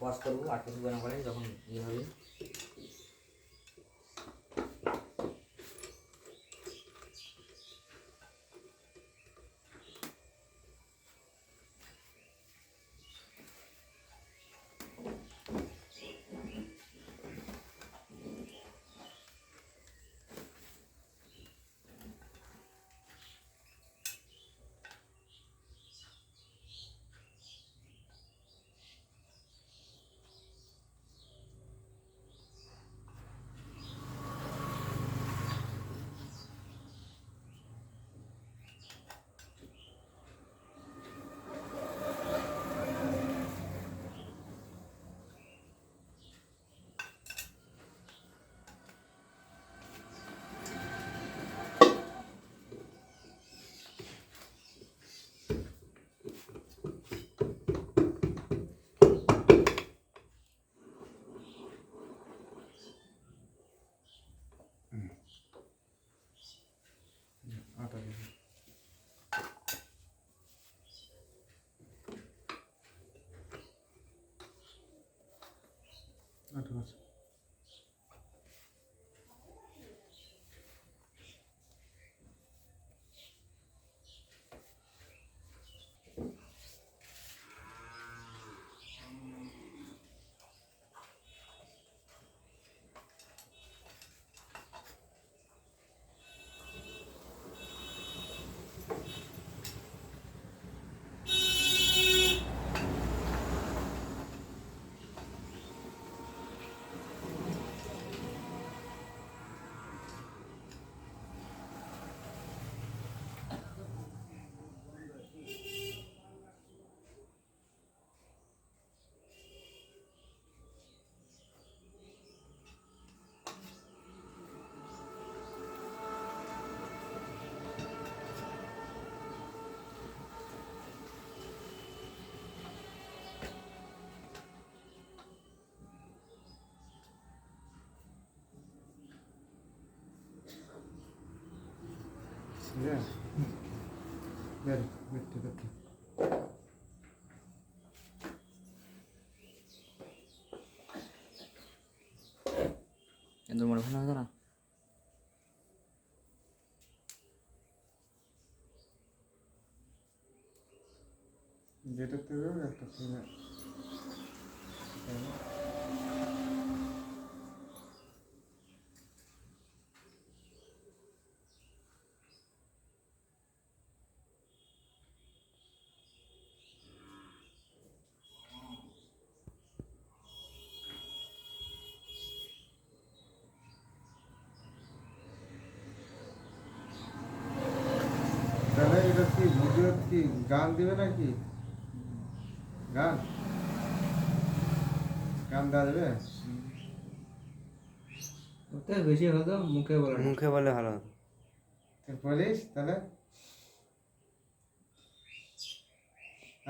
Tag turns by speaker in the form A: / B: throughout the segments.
A: Pause করবো আর কিছু না করে যখন ইয়ে হবে।
B: Yeah. Very good.
A: এদের মনে ভালো হতো না।
B: যেটা থেকে একটা থেকে তাহলে এটা কি ভিডিও কি গান দিবে নাকি? গান গান দেওয়া যাবে?
C: ওতে বেশি হতো মুখে বলে না।
D: মুখে বলে ভালো হতো।
B: তুই বলিস তাহলে?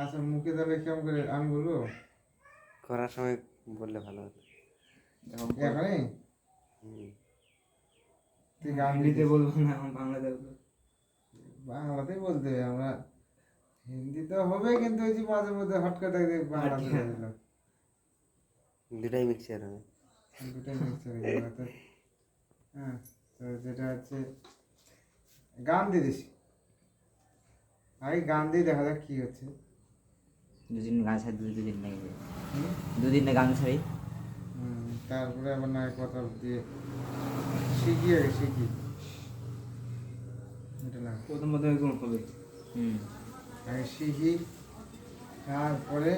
B: আচ্ছা মুখে তাহলে কেমন করে আমি বলবো?
D: করার সময় বললে ভালো হতো।
B: এখনই
D: হুম।
B: তুই গান
C: হিন্দিতে
B: দিতে
C: বলবো না, এখন বাংলাতে বলবো।
B: বাংলাতেই বলতে হবে। আমরা হিন্দিতে হবে কিন্তু ওই যে মাঝে মধ্যে হট করে বাংলাতে
C: আচ্ছা।
B: বলে দিল।
D: দুটাই মিক্সচার হবে।
B: দুটাই মিক্স হয়ে গেল তো। হ্যাঁ তো যেটা হচ্ছে গান দিয়ে দিস। আগে গান দিয়ে দেখা যাক কি হচ্ছে।
A: দুদিন গান ছাড়ি, দুদিন নাকি
B: হুম?
A: দুদিন না গান ছাড়ি।
B: তারপরে আবার না কথা দিয়ে শিখিয়ে শিখি এটা না
C: প্রথম প্রথম এরকম হবে।
B: আগে শিখি তারপরে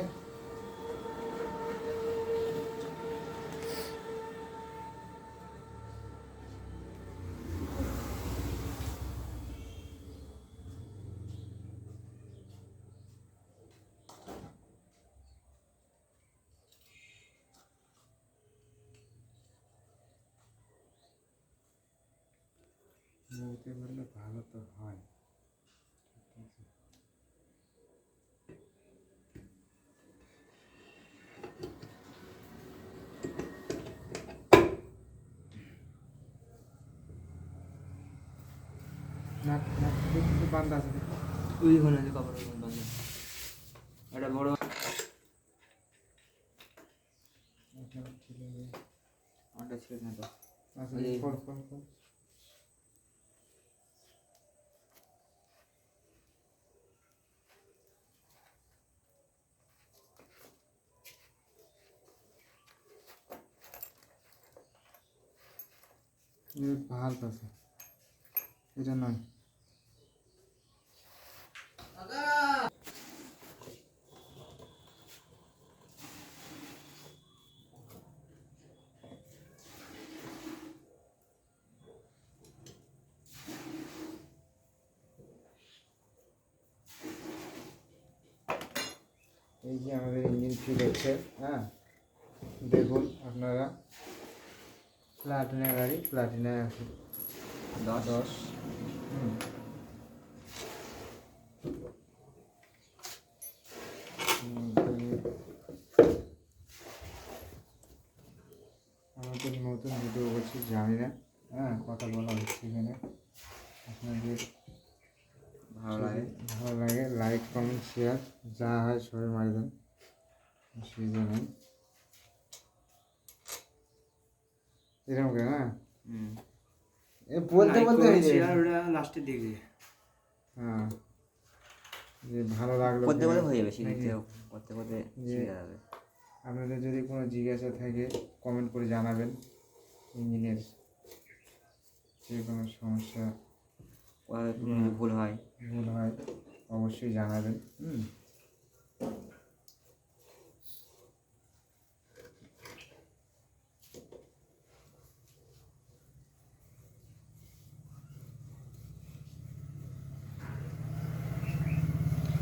B: বলতে পারলে ভালো তো হয়। না না একটু বান্ধা আছে দেখো।
C: ওই ঘনে আছে কাপড় বাঁধা। এটা বড়
A: আমারটা ছিল না তো।
B: আচ্ছা
A: এই-
B: খোল খোল খোল। ভাল আছে, এটা নয়। এই যে আমাদের ইঞ্জিন ফিল হচ্ছে, হ্যাঁ দেখুন আপনারা। প্লাটিনা গাড়ি, প্লাটিনা আছে 10। হুম। আমাদের নতুন ভিডিও করছি, জানি না, হ্যাঁ কথা বলা হচ্ছে এখানে। আপনাদের
A: ভালো লাগে।
B: ভালো লাগে লাইক কমেন্ট শেয়ার যা হয় সবাই মারি দেন, অসুবিধা নেই। এরকম করে না,
A: হুম।
B: এ বলতে বলতে হয়ে যায়।
C: লাস্টের দিকে
B: হ্যাঁ, যে ভালো লাগলো
A: করতে
B: কিনা,
A: করতে হয়ে যাবে,
B: নাকি?
A: শিখতে করতে করতে
B: যে-
A: শিখে যাবে।
B: আপনাদের যদি কোনো জিজ্ঞাসা থাকে কমেন্ট করে জানাবেন। ইঞ্জিনের যে কোনো সমস্যা
A: কোথাও কোনো ভুল হয়
B: ভুল হয় অবশ্যই জানাবেন। হুম।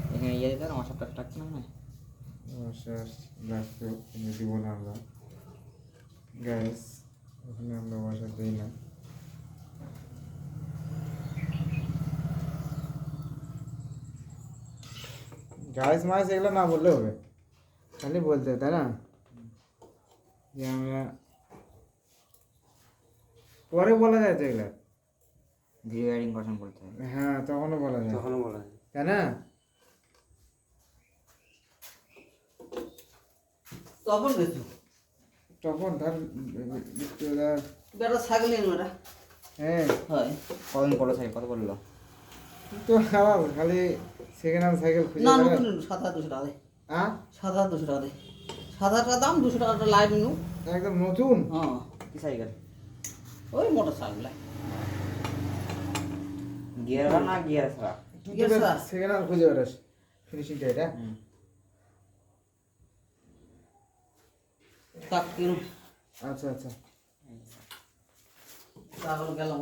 A: এখানে ইয়ে দিতে আমার সব টাকছে না হয়।
B: সমস্যা ব্যস্ত কিন্তু দিব না আমরা, গ্যাস ওখানে আমরা বসা দিই না। গ্যাস মাস এগুলো না বললে হবে, খালি বলতে হবে, তাই না? যে আমরা পরে বলা যায় তো এগুলো,
A: ভিডিও এডিটিং করার বলতে হবে।
B: হ্যাঁ তখনও বলা যায়,
D: তখনও বলা যায়।
B: তাই না?
E: তখন গেছো
B: তখন ধর
E: বেটা ছাগল এনো এটা
B: হ্যাঁ,
E: হয়
A: কতদিন পড়লো সাইকেল কত পড়লো?
B: তো আবার খালি সেকেন্ড হ্যান্ড সাইকেল খুঁজে
E: না
B: বেড়ায়।
E: নতুন 7,200 টাকা দে,
B: হ্যাঁ
E: 7,200 টাকা দে, 7,000 টাকা দাম, 200 টাকাটা লাইভ নু।
B: একদম নতুন।
E: হ্যাঁ
A: কি সাইকেল?
E: ওই মোটর সাইকেল
A: গিয়ার না গিয়ার ছাড়া?
E: Yes, sir.
B: সেকেন্ড হ্যান্ড খুঁজে বেড়াস, ফিনিশিংটা এটা।
A: হুম।
E: তাক কিনো
B: আচ্ছা আচ্ছা,
E: ছাগল গেলাম।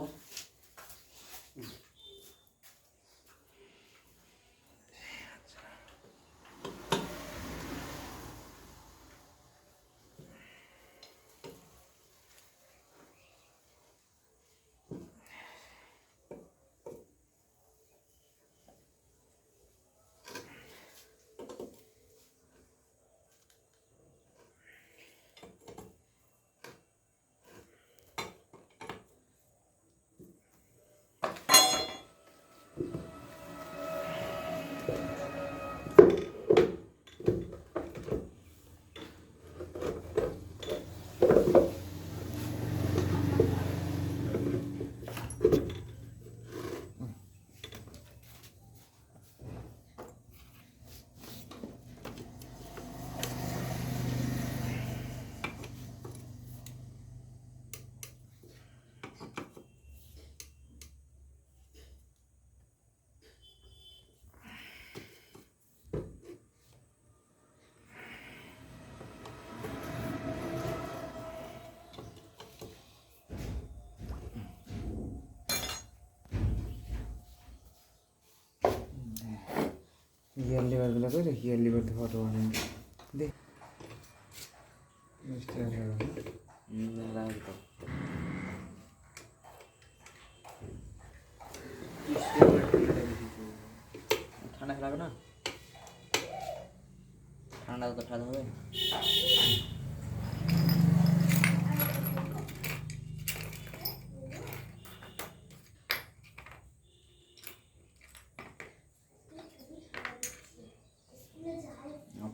B: গিয়ার লিভারগুলো করে গিয়ার লিভার তো ফটো বানাই দে, মিষ্টি আছে এখন।
A: লাগে তো। ঠান্ডা লাগবে না? ঠান্ডা তো ঠান্ডা হবে।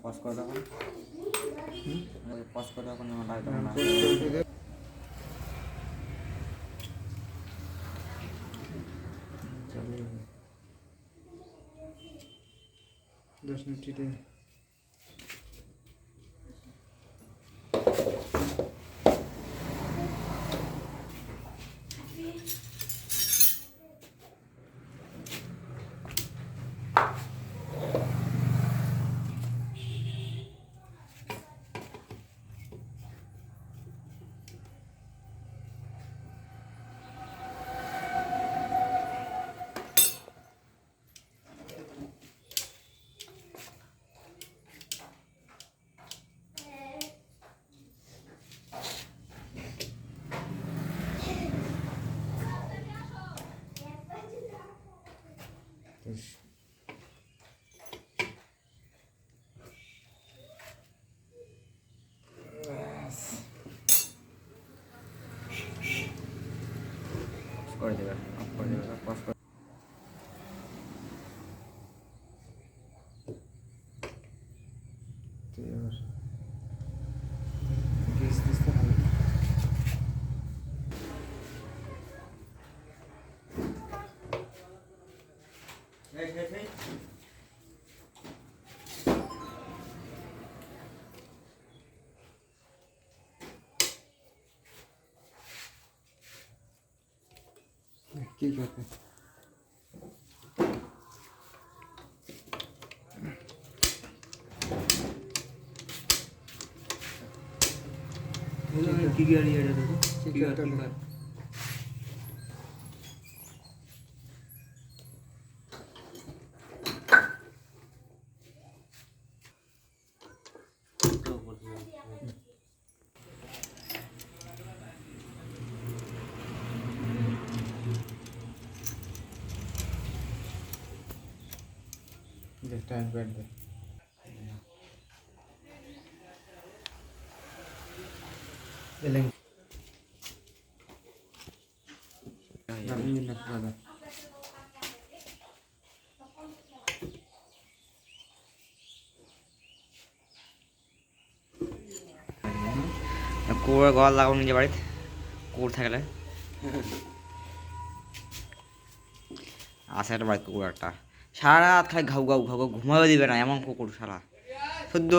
A: পজ করে দেখো। পজ করে এখন আমার লাগবে
B: হ্যাঁ,
A: না।
B: post করে দিলে
A: চালু হবে।
B: 10 মিনিট টিটে
A: করে দেবে, অফ করে দেবে, পজ করে
B: তো এবার গ্যাস দিতে হবে। কি করতে
C: কি গিয়ার এটা দেখো
B: ঠিক
C: গিয়ার
B: আছে,
C: কি
B: ঠিক
C: কার
B: টাইম প্যাড দে এলেন আমি না দাদা
A: কুড়ে গল লাগাবো নিজের বাড়িতে, কুকুর থাকলে আছে একটা বাড়িতে কুকুর একটা, সারা রাত খালি ঘাউ ঘাউ ঘাউ ঘাউ, ঘুমাবে দিবে না এমন কুকুর সারা শুদ্ধ।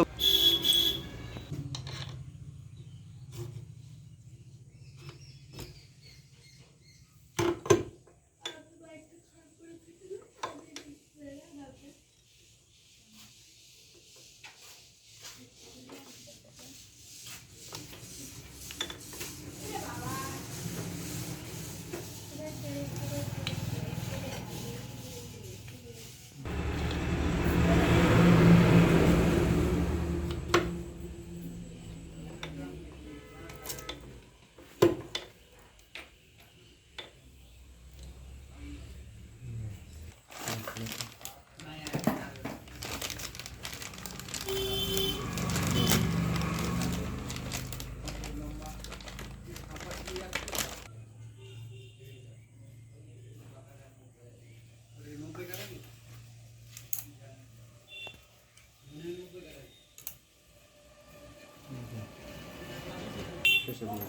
B: শেষে দিয়ে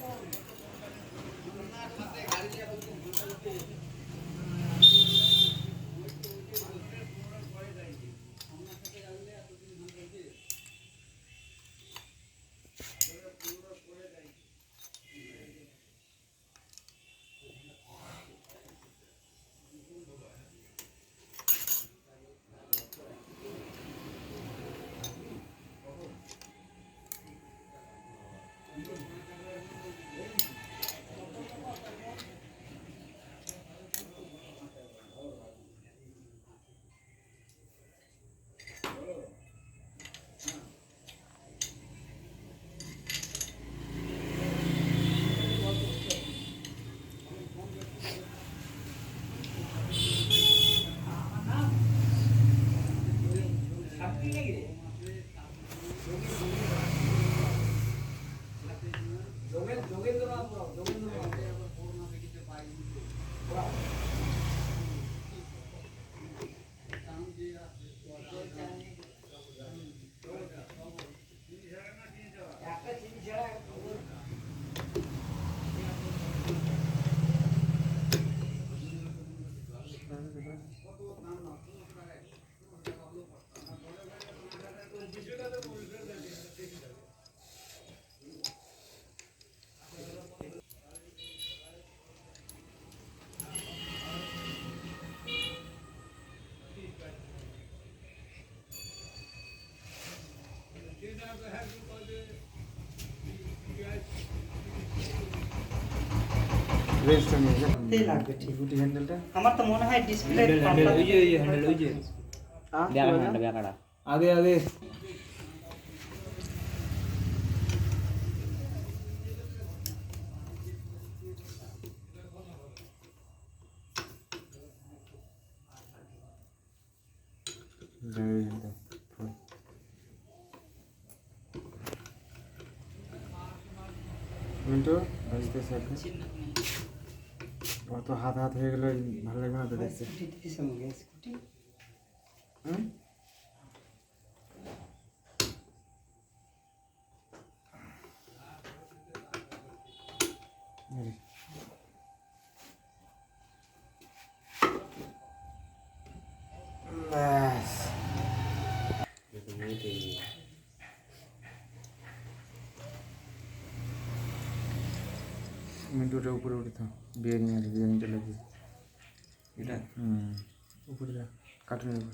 B: রেস্টটা নিয়ে যা লাগবে ঠিক গুটি হ্যান্ডেলটা
A: আমার তো মনে হয় ডিসপ্লে
C: ওই যে হ্যান্ডেল ওই যে
A: বেকাটা
C: আগে আগে
B: মিন্টু আসতেছে এখন অত হাত হাত হয়ে গেলে ভালো লাগবে না তো দেখতে হুম এই। ব্যাস মিন্টুটা উপরে উঠে থাক বিরিয়ানি আছে বিরিয়ানিটা লাগবে
A: এটা
B: উপরে যা কার্টুনের উপর